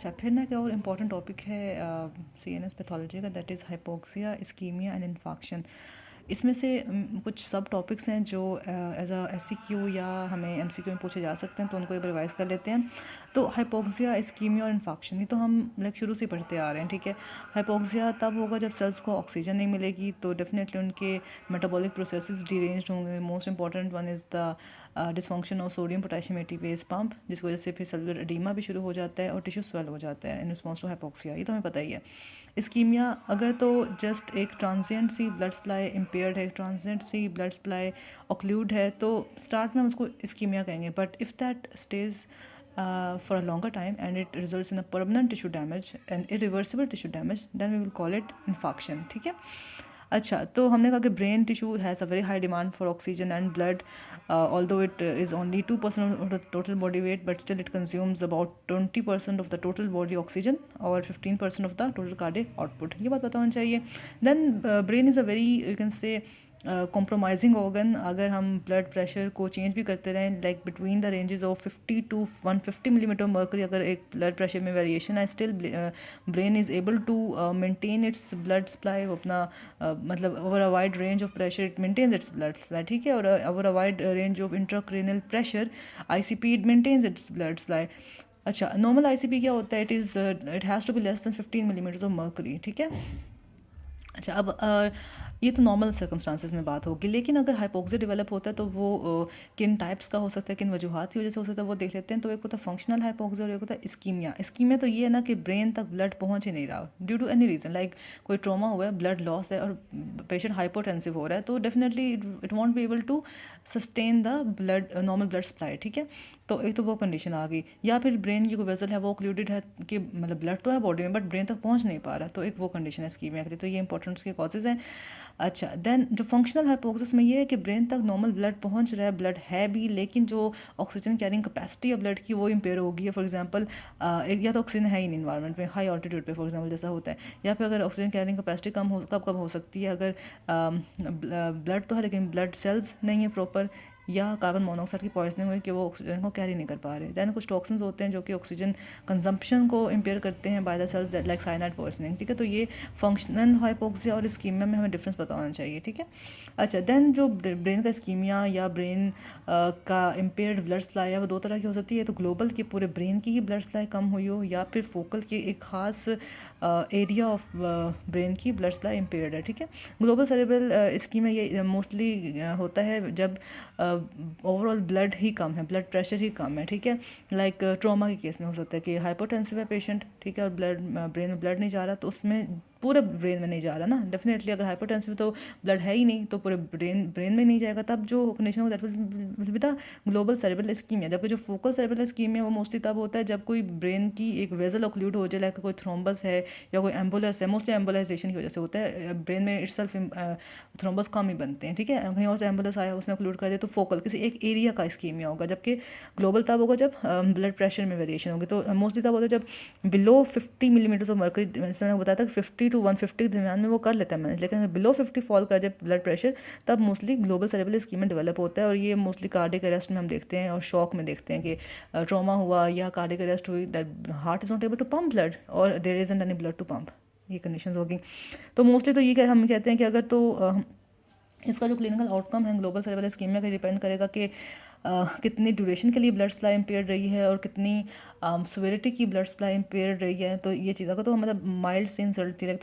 अच्छा, फिर ना क्या और इम्पॉर्टेंट टॉपिक है CNS पैथोलॉजी का, that is hypoxia, ischemia and infarction. इसमें से कुछ सब टॉपिक्स हैं जो एज अ SCQ या हमें MCQ में पूछे जा सकते हैं, तो उनको एक बार रिवाइज कर लेते हैं। तो हाइपोक्सिया, इस्कीमिया और इन्फाक्शन, ये तो हम लाइक शुरू से पढ़ते आ रहे हैं, ठीक है। हाइपोक्सिया तब होगा जब सेल्स को ऑक्सीजन नहीं मिलेगी, तो डेफिनेटली उनके मेटाबॉलिक प्रोसेसेस डिरेंज्ड होंगे। Most important one is the dysfunction of sodium potassium ATPase pump, जिसकी वजह से फिर सेलुलर एडीमा भी शुरू हो जाता है और टिश्यू स्वेल हो जाता है इन रिस्पॉन्स टू हाइपोक्सिया, ये तो हमें पता ही है। इस्कीमिया अगर तो जस्ट एक ट्रांजिएंट सी ब्लड सप्लाई इम्पेयर्ड है, ट्रांजिएंट सी ब्लड सप्लाई ऑक्लूड है, तो स्टार्ट में हम उसको इस्कीमिया कहेंगे। But if that stage for a longer time and it results in a permanent tissue damage and irreversible tissue damage, then we will call it infarction, ठीक है। अच्छा, तो हमने कहा कि brain tissue has a very high demand for oxygen and blood, although it is only 2% of the total body weight, but still it consumes about 20% of the total body oxygen और 15% of the total cardiac output, ये बात पता होनी चाहिए। then brain is a very, you can say, compromising organ. अगर हम blood pressure को change भी करते रहें, like between the ranges of 50 to 150 millimetre mercury, अगर एक ब्लड प्रेशर में वेरिएशन है, still brain is able to maintain its blood supply, अपना मतलब over a wide range of pressure it maintains its blood supply, ठीक है। और over a wide range of intracranial pressure ICP it maintains its blood supply. अच्छा, normal ICP क्या होता है? It has to be less than 15 millimetre of mercury, ठीक है। अच्छा, अब ये तो नॉर्मल सर्कमस्टांसिस में बात होगी, लेकिन अगर हाइपोक्सिया डेवलप होता है तो वो किन टाइप्स का हो सकता है, किन वजूहात की वजह से हो सकता है, वो देख लेते हैं। तो एक होता है फंक्शनल हाइपोक्सिया और एक होता है इस्कीमिया। इस्कीमिया तो ये है ना कि ब्रेन तक ब्लड पहुंच ही नहीं रहा due to any reason, like कोई ट्रॉमा हुआ है, ब्लड लॉस है और पेशेंट हाइपोटेंसिव हो रहा है, तो definitely it won't be able to sustain the blood normal blood supply, ठीक है। तो एक तो वो कंडीशन आ गई, या फिर ब्रेन की कोई वेसल है वो ओक्लूडेड है कि मतलब ब्लड तो है बॉडी में बट ब्रेन तक पहुंच नहीं पा रहा, तो एक वो कंडीशन है इस्कीमिया की। तो ये इंपॉर्टेंट उसके कॉजेज हैं। अच्छा, देन जो फंक्शनल हाइपोक्सिस में ये है कि ब्रेन तक नॉर्मल ब्लड पहुंच रहा है, ब्लड है भी, लेकिन जो ऑक्सीजन कैरिंग कैपेसिटी है ब्लड की वो इम्पेयर होगी है। फॉर एग्जांपल एक या तो ऑक्सीजन है ही नहीं इन्वायरमेंट में, हाई ऑल्टीट्यूड पे फॉर एग्जांपल जैसा होता है, या फिर अगर ऑक्सीजन कैरिंग कैपेसिटी कम हो, कब कब हो सकती है, अगर ब्लड तो है लेकिन ब्लड सेल्स नहीं है प्रॉपर, या कार्बन मोनोऑक्साइड की पॉइजनिंग हुई कि वो ऑक्सीजन को कैरी नहीं कर पा रहे। दैन कुछ टॉक्सिन्स होते हैं जो कि ऑक्सीजन कंजम्पशन को इम्पेयर करते हैं by the cells, like cyanide poisoning, ठीक है। तो ये फंक्शनल हाइपोक्सिया और इस्कीमिया में हमें डिफरेंस पता होना चाहिए, ठीक है। अच्छा, देन जो ब्रेन का इस्कीमिया या ब्रेन का इम्पेयर्ड ब्लड सप्लाई है वो दो तरह की हो सकती है। तो ग्लोबल की पूरे ब्रेन की ही ब्लड सप्लाई कम हुई हो, या फिर फोकल की एक खास एरिया ऑफ ब्रेन की ब्लड सप्लाई इम्पेयर्ड है, ठीक है। ग्लोबल सेरेब्रल इस्कीमिया ये मोस्टली होता है जब ओवरऑल ब्लड ही कम है, ब्लड प्रेशर ही कम है, ठीक है। लाइक ट्रॉमा के केस में हो सकता है कि हाइपोटेंसिव है पेशेंट, ठीक है, और ब्लड ब्रेन में ब्लड नहीं जा रहा, तो उसमें पूरे ब्रेन में नहीं जा रहा ना, डेफिनेटली अगर हाइपोटेंसिव तो ब्लड है ही नहीं तो पूरे ब्रेन में नहीं जाएगा, तब जो कंडीशन होगा that will be the global cerebral ischemia. जबकि जो फोकल सेरेब्रल इस्कीमिया वो मोस्टली तब होता है जब कोई ब्रेन की एक वेजल ऑक्लूड हो जाए, लाइक कोई थ्रोम्बस है या कोई एम्बुलस है, मोस्टली एम्बुलाइजेशन की वजह से होता है, ब्रेन में इटसेल्फ थ्रोम्बस कम ही बनते हैं, ठीक है। कहीं और से एम्बुलस आया उसने ऑक्लूड कर दिया तो फोकल किसी एक एरिया का इस्कीमिया होगा। जबकि ग्लोबल तब होगा जब ब्लड प्रेशर में वेरिएशन होगी। तो मोस्टली तब होता है जब बिलो 50 मिलीमीटर ऑफ मर्करी, मैंने बताया था कि 50 to 150 के दरमियान में वो कर लेता है मैनेज, लेकिन अगर बिलो 50 फॉल कर जाए ब्लड प्रेशर, तब mostly global cerebral ischemia develop होता है। और ये मोस्टली कार्डियक अरेस्ट में हम देखते हैं और शॉक में देखते हैं कि ट्रॉमा हुआ या कार्डियक अरेस्ट हुई, that heart is not able to pump blood और there isn't any blood to pump, ये कंडीशंस होगी। तो मोस्टली तो ये हम कहते हैं कि अगर तो इसका जो क्लिनिकल आउटकम है ग्लोबल सेरेब्रल इस्कीमिया का डिपेंड करेगा कि कितनी ड्यूरेशन के लिए ब्लड सप्लाई इम्पेयर रही है और कितनी सिविरिटी की ब्लड सप्लाई इम्पेयर रही है। तो ये चीज़ अगर तो मतलब माइल्ड से इंसल्ट थी, लाइक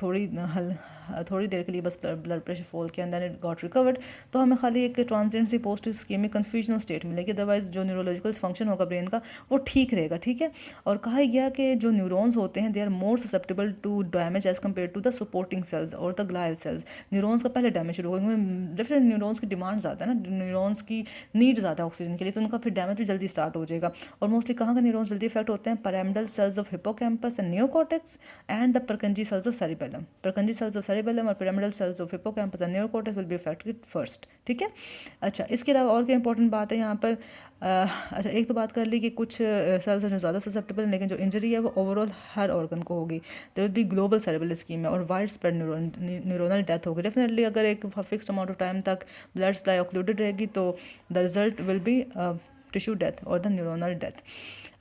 थोड़ी देर के लिए बस ब्लड प्रेशर फॉल किया and then it got recovered, तो हमें खाली एक ट्रांजिएंट सी पोस्ट इस्कीमिक कन्फ्यूजनल स्टेट मिलेगी। अदरवाइज जो न्यूरोलॉजिकल फंक्शन होगा ब्रेन का वो ठीक रहेगा, ठीक है। और कहा गया कि जो न्यूरॉन्स होते हैं they are more susceptible to damage as compare to the supporting cells और द ग्लायल सेल्स। न्यूरॉन्स का पहले डैमेज शुरू होगा क्योंकि डिफरेंट न्यूरॉन्स की डिमांड ज़्यादा है ना, न्यूरॉन्स की नीड ज़्यादा है ऑक्सीजन के लिए, तो उनका फिर डैमेज भी जल्दी स्टार्ट हो जाएगा। और मोस्टली कहाँ का न्यूरॉन्स जल्दी इफेक्ट होते हैं? Pyramidal cells of hippocampus and neocortex and the Purkinje cells of cerebellum. Purkinje cells of cerebellum और pyramidal cells of hippocampus and neocortex will be affected first, ठीक है। अच्छा, इसके अलावा और क्या इंपॉर्टेंट बात है यहाँ पर? अच्छा, एक तो बात कर ली कि कुछ सेल्स हैं जो ज़्यादा ससेप्टेबल, लेकिन जो इंजरी है वो ओवरऑल हर ऑर्गन को होगी। There will be global cerebral ischemia और वाइड स्प्रेड न्यूरोनल डेथ होगी। डेफिनेटली अगर एक फिक्स्ड अमाउंट ऑफ टाइम तक ब्लड सप्लाई ऑक्लूडेड रहेगी तो the result will be tissue death और द न्यूरोनल डेथ।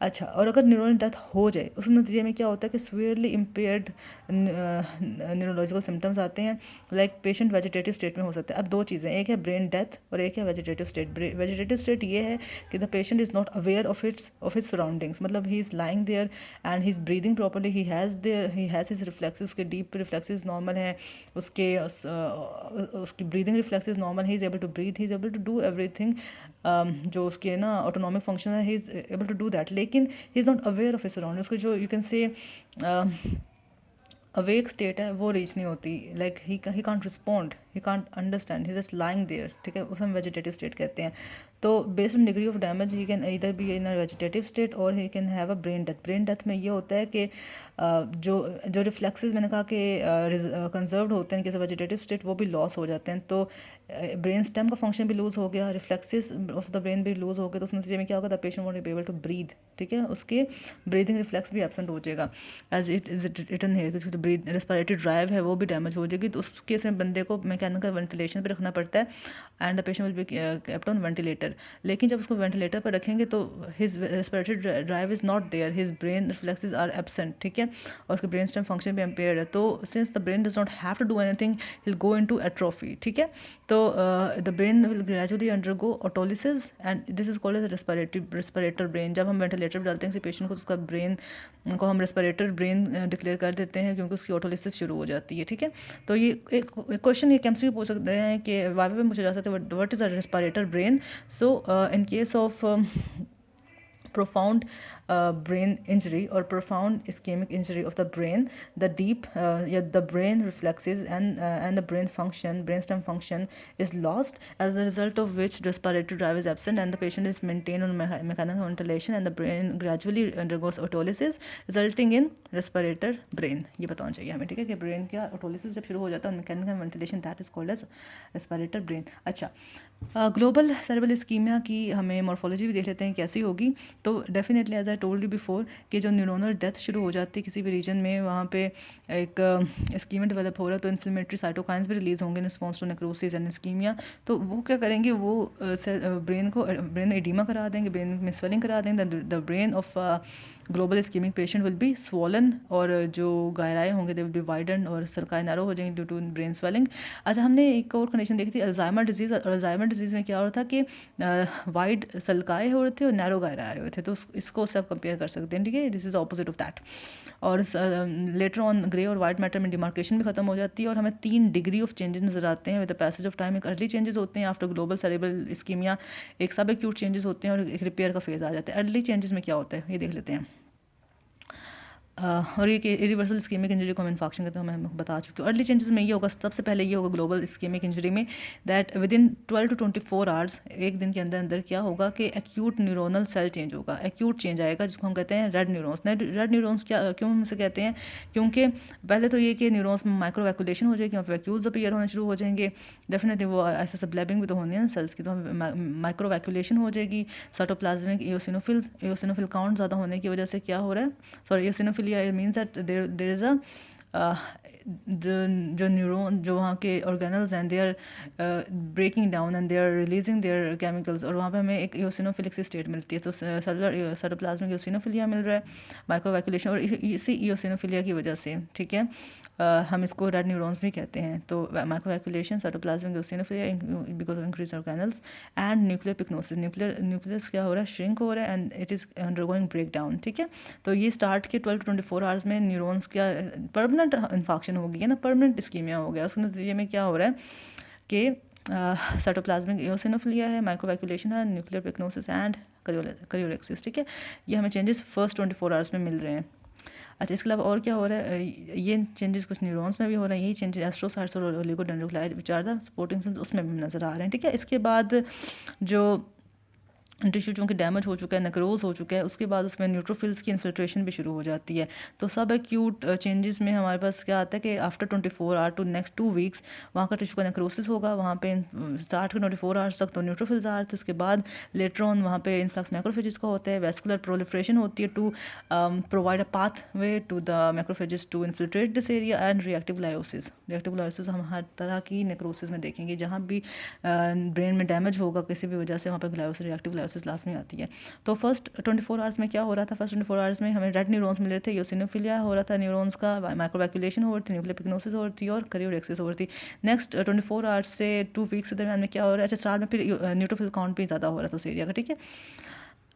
अच्छा, और अगर न्यूरोनल डेथ हो जाए उस नतीजे में क्या होता है कि सीवियरली इम्पेयर्ड न्यूरोलॉजिकल सिम्टम्स आते हैं, लाइक पेशेंट वेजिटेटिव स्टेट में हो सकता है। अब दो चीज़ें, एक है ब्रेन डेथ और एक है वेजिटेटिव स्टेट। वेजिटेटिव स्टेट ये है कि the patient is not aware of his surroundings, मतलब he is lying there and he is breathing properly, he has his reflexes, उसके डीप रिफ्लेक्सेस नॉर्मल हैं, उसकी breathing reflexes normal, he is able to breathe, he is able to do everything, जो उसके ना autonomic function है, he is able to do that, लेकिन he is not aware of his surrounding. उसको जो you can say awake state है वो reach नहीं होती, like he can't respond, he can't understand, he just lying there, ठीक है, उसे हम वेजिटेटिव स्टेट कहते हैं। तो based on degree of damage he can either be in a vegetative state और he can have a brain death. Brain death में ये होता है कि जो जो रिफ्लेक्सेस मैंने कहा कि कंजर्व्ड होते हैं कैसे वेजिटेटिव स्टेट, वो भी लॉस हो जाते हैं। तो ब्रेन स्टेम का फंक्शन भी लूज़ हो गया, रिफ्लेक्सेस ऑफ द ब्रेन भी लूज़ हो गए, तो उस नतीजे में क्या होगा, the patient won't be able to breathe, ठीक है, उसके ब्रीदिंग रिफ्लेक्स भी एब्सेंट हो जाएगा एज इट इज रिटन है, जो ब्रीथ रेस्पिरेटरी ड्राइव है वो भी डैमेज हो जाएगी। तो उस केस में बंदे को मैकेनिकल वेंटिलेशन पे रखना पड़ता है and the patient will be kept on ventilator. लेकिन जब उसको वेंटिलेटर पर रखेंगे तो his respiratory drive is not there, his brain reflexes are absent, ठीक है, और उसके ब्रेन स्टेम फंक्शन भी इम्पेयर्ड है। तो since the brain does not have to do anything, he will go into atrophy, ठीक है। तो the brain will gradually undergo autolysis and this is called as respirator brain. जब हम ventilator पर डालते हैं किसी पेशेंट को तो उसका ब्रेन को हम रेस्पिरेटर ब्रेन डिक्लेयर कर देते हैं क्योंकि उसकी ऑटोलिसिस शुरू हो जाती है, ठीक है। तो ये एक क्वेश्चन ये कैंपसी पूछ सकते हैं कि वाई पे मुझे जा सकते हैं what is a respirator brain. So in case of profound brain injury or profound ischemic injury of the brain, the deep the brain reflexes and the brainstem function is lost, as a result of which respiratory drive is absent and the patient is maintained on mechanical ventilation and the brain gradually undergoes autolysis resulting in respirator brain। ये बताना चाहिए हमें, ठीक है, कि brain का autolysis जब शुरू हो जाता है mechanical ventilation, that is called as respirator brain. अच्छा, ग्लोबल सेरेब्रल इस्कीमिया की हमें मॉर्फोलॉजी भी देख लेते हैं कैसी होगी। तो definitely as I told you before कि जो न्यूरोनल डेथ शुरू हो जाती है किसी भी रीजन में, वहाँ पे एक इस्कीमिया डेवलप हो रहा है, तो इन्फ्लेमेटरी साइटोकाइंस भी रिलीज होंगे in response to necrosis and ischemia. तो वो क्या करेंगे, वो ब्रेन एडिमा करा देंगे, ब्रेन में स्वेलिंग करा देंगे, the brain of global ischaemic patient will B swollen और जो गायराएँ होंगे दे विल बी वाइडन और सरकाएँ नैरो हो जाएंगी ड्यू टू ब्रेन स्वेलिंग। अच्छा, हमने एक और कंडीशन देखी थी अल्जाइमर डिजीज़। अल्जाइमर डिजीज़ में क्या हो रहा था कि वाइड सल्काए हो रहे थे और नैरो गायराए हुए थे, तो इसको उससे आप कंपेयर कर सकते हैं, ठीक है, this is opposite of that. और लेटर ऑन ग्रे और वाइट मैटर में डिमार्केशन भी खत्म हो जाती है और हमें 3 डिग्री ऑफ चेंजेस नजर आते हैं with the passage of time. एक अर्ली चेंजेस होते हैं आफ्टर ग्लोबल सेरेब्रल इस्कीमिया, एक सब एक्यूट चेंजेस होते हैं और एक रिपेयर का फेज आ जाता है। अर्ली चेंजेस में क्या होता है ये देख लेते हैं। और ये कि इरिवर्सल इस्कीमिक इंजरी को हम इन्फेक्शन कहते हैं, मैं बता चुकी हूँ। अर्ली चेंजेस में ये होगा, सबसे पहले ये होगा ग्लोबल इस्कीमिक इंजरी में that with in 12 to 24 hours, एक दिन के अंदर अंदर क्या होगा कि एक्यूट न्यूरोनल सेल चेंज होगा, एक्यूट चेंज आएगा जिसको हम कहते हैं रेड न्यूरॉन्स। रेड न्यूरॉन्स क्या क्यों हम इसे कहते हैं, क्योंकि पहले तो ये कि न्यूरॉन्स में माइक्रो वैक्यूलेशन हो जाएगी, वैक्यूल्स अपीयर होने शुरू हो जाएंगे, डेफिनेटली वो ऐसे सब ब्लैबिंग भी तो होनी है ना सेल्स की, तो माइक्रो वैक्यूलेशन हो जाएगी। साइटोप्लाज्मिक एओसिनोफिल काउंट ज़्यादा होने की वजह से क्या हो रहा है, sorry eosinophilia means that there is a जो न्यूरॉन जो वहाँ के ऑर्गेनल्स हैं they are breaking down and they are releasing their chemicals, और वहाँ पे हमें एक इओसिनोफिलिक सी स्टेट मिलती है। तो सेलुलर साइटोप्लाज्मिक इओसिनोफिलिया मिल रहा है, माइक्रो वैक्यूलेशन, और इसी इओसिनोफिलिया की वजह से, ठीक है, हम इसको रेड न्यूरॉन्स भी कहते हैं। तो micro vacuolation, cytoplasmic eosinophilia because of increase organelles and nuclear pyknosis. Nucleus क्या हो रहा है, श्रिंक हो रहा है and it is undergoing break down, ठीक है। तो ये स्टार्ट के 12 to 24 आवर्स में न्यूरॉन्स क्या परमानेंट इन्फेक्शन हो गई है ना, परमानेंट इस्कीमिया हो गया। उसके नतीजे में क्या हो रहा है कि साइटोप्लाज्मिक इओसिनोफिलिया है, माइक्रोवैक्यूलेशन है, न्यूक्लियर पिक्नोसिस एंड करियोलेक्सिस, ठीक है। ये हमें चेंजेस फर्स्ट 24 आवर्स में मिल रहे हैं। अच्छा, इसके अलावा और क्या हो रहा है, ये चेंजेस कुछ न्यूरॉन्स में भी हो रहे हैं, यही चेंजेस एस्ट्रोसाइट्स और oligodendrocyte which are the supporting cells उसमें भी नजर आ रहे हैं, ठीक है। इसके बाद जो टिश्यू चूँकि डैमेज हो चुका है, नेक्रोज हो चुका है, उसके बाद उसमें न्यूट्रोफिल्स की इन्फिल्ट्रेशन भी शुरू हो जाती है। तो सब एक्यूट चेंजेस में हमारे पास क्या आता है कि after 24 hour to next 2 weeks वहाँ का टिश्यू का नेक्रोसिस होगा, वहाँ पे स्टार्ट के 24 आवर्स तक तो न्यूट्रोफिल्स आ रहे थे, उसके बाद लेटर ऑन वहाँ पे इन्फ्लक्स मैक्रोफेजेस का होता है, वेस्कुलर प्रोलिफरेशन होती है to provide a pathway to the macrophages to infiltrate this area and reactive gliosis. Reactive gliosis हम हर तरह की नेक्रोसिस में देखेंगे, जहाँ भी ब्रेन में डैमेज होगा किसी भी वजह से वहाँ पर रिएक्टिव ग्लायोसिस लास्ट में आती है। तो फर्स्ट 24 आवर्स में क्या हो रहा था, फर्स्ट 24 आवर्स में हमें रेड न्यूरॉन्स मिल रहे थे, योसिनोफिलिया हो रहा था न्यूरॉन्स का, माइक्रोवैक्यूलेशन हो रही थी, न्यूक्लियर पिग्नोसिस हो रही थी और करियोडेक्सिस हो रही थी। नेक्स्ट 24 आवर्स से 2 वीक्स के दरमियान में क्या हो रहा है, अच्छा स्टार्ट में फिर न्यूट्रोफिल काउंट भी ज़्यादा हो रहा था उस एरिया का, ठीक है।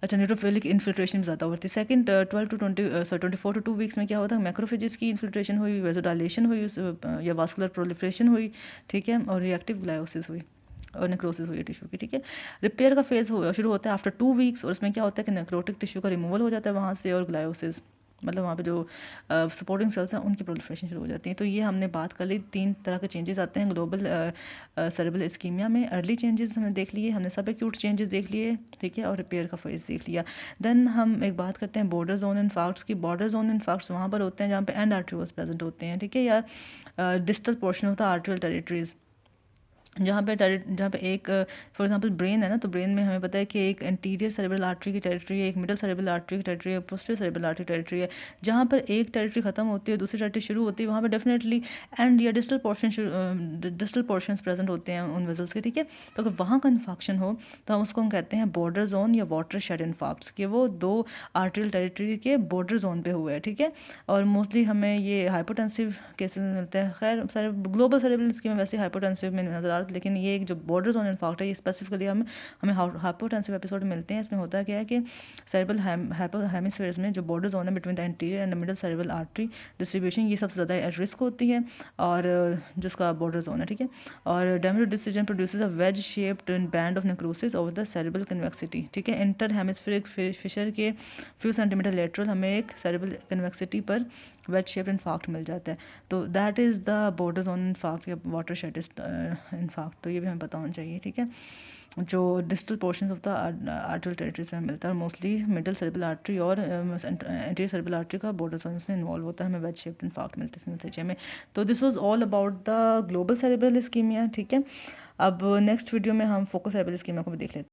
अच्छा न्यूट्रोफिलिक इन्फिल्ट्रेशन ज़्यादा होती है। सेकंड 12 टू 20 24 टू 2 वीक्स में क्या होता है, मैक्रोफेजेस की इन्फिल्ट्रेशन हुई, वेजोडाइलेशन हुई या वास्कुलर प्रोलिफरेशन हुई, ठीक है, और रिएक्टिव ग्लायोसिस हुई और नेक्रोसिस हुई है टिश्यू की, ठीक है। रिपेयर का फेज़ शुरू होता है आफ्टर 2 वीक्स और उसमें क्या होता है कि नेक्रोटिक टिश्यू का रिमूवल हो जाता है वहाँ से और ग्लायोसिस मतलब वहाँ पे जो सपोर्टिंग सेल्स हैं उनकी प्रोलिफरेशन शुरू हो जाती है। तो ये हमने बात कर ली, 3 तरह के चेंजेस आते हैं ग्लोबल सेरेब्रल इस्कीमिया में। अर्ली चेंजेस हमने देख लिए, हमने सब एक्यूट चेंजेस देख लिए, ठीक है, और रिपेयर का फेज़ देख लिया। देन हम एक बात करते हैं बॉर्डर जोन इन्फार्क्ट्स की। बॉर्डर जोन इन्फार्क्ट्स वहाँ पर होते हैं जहाँ पे एंड आर्टरियोल्स प्रेजेंट होते हैं, ठीक है, या distal portion of the arterial territories, जहाँ पे एक फॉर एग्जांपल ब्रेन है ना, तो ब्रेन में हमें पता है कि एक एंटीरियर सेरेब्रल आर्टरी की टेरिटरी है, एक मिडल सेरेब्रल आर्टरी की टेरिटरी है, पोस्टीरियर सेरेब्रल आर्टरी टेरिटरी है। जहाँ पर एक टेरिटरी खत्म होती है दूसरी टेरिटरी शुरू होती है, वहाँ पर डेफिनेटली एंड या डिस्टल पोर्शन प्रेजेंट होते हैं उन वेजल्स के, ठीक है। तो अगर वहाँ का इन्फाक्शन हो तो हम कहते हैं बॉर्डर जोन या वाटर शेड इन्फाक्ट्स, कि वो 2 आर्टरियल टेरिटरी के बॉर्डर जोन पे हुए हैं, ठीक है। और मोस्टली हमें ये हाइपोटेंसिव केसेस मिलते हैं। खैर सारे ग्लोबल सेरेब्रल स्कीम में वैसे हाइपोटेंसिव में नजर आ रहा है, लेकिन ये एक जो बॉर्डर जोन इन्फार्क्ट है ये स्पेसिफिकली हमें हाइपोटेंसिव एपिसोड मिलते हैं। इसमें होता क्या है कि सेरेब्रल हेमिस्फीयर्स में जो बॉर्डर जोन है between the anterior and middle cerebral artery distribution ये सबसे ज़्यादा एट रिस्क होती है और जिसका बॉर्डर जोन है, ठीक है। और damage decision produces a wedge shaped band of necrosis over the cerebral convexity, ठीक है। इंटर हेमिस्फेरिक फिशर के फ्यू सेंटीमीटर लेटरल हमें एक सेरेब्रल कन्वेक्सिटी पर वेज शेप्ड इन्फार्क्ट मिल जाता है। तो that is the border zone infarct या वाटर शेड इन्फार्क्ट, तो ये भी हमें पता होना चाहिए, ठीक है। जो distal portion of the arterial territories में मिलता है, मोस्टली मिडल सेरेब्रल आर्टरी और एंटीरियर सेरेब्रल आर्टरी का बॉर्डर जोन इसमें इन्वॉल्व होता है, हमें वेज शेप्ड इन्फार्क्ट मिलते हैं नतीजे में। तो this was all about the global cerebral ischemia, ठीक है। अब नेक्स्ट वीडियो में हम फोकस सेरेब्रल इस्कीमिया को भी देख लेते हैं।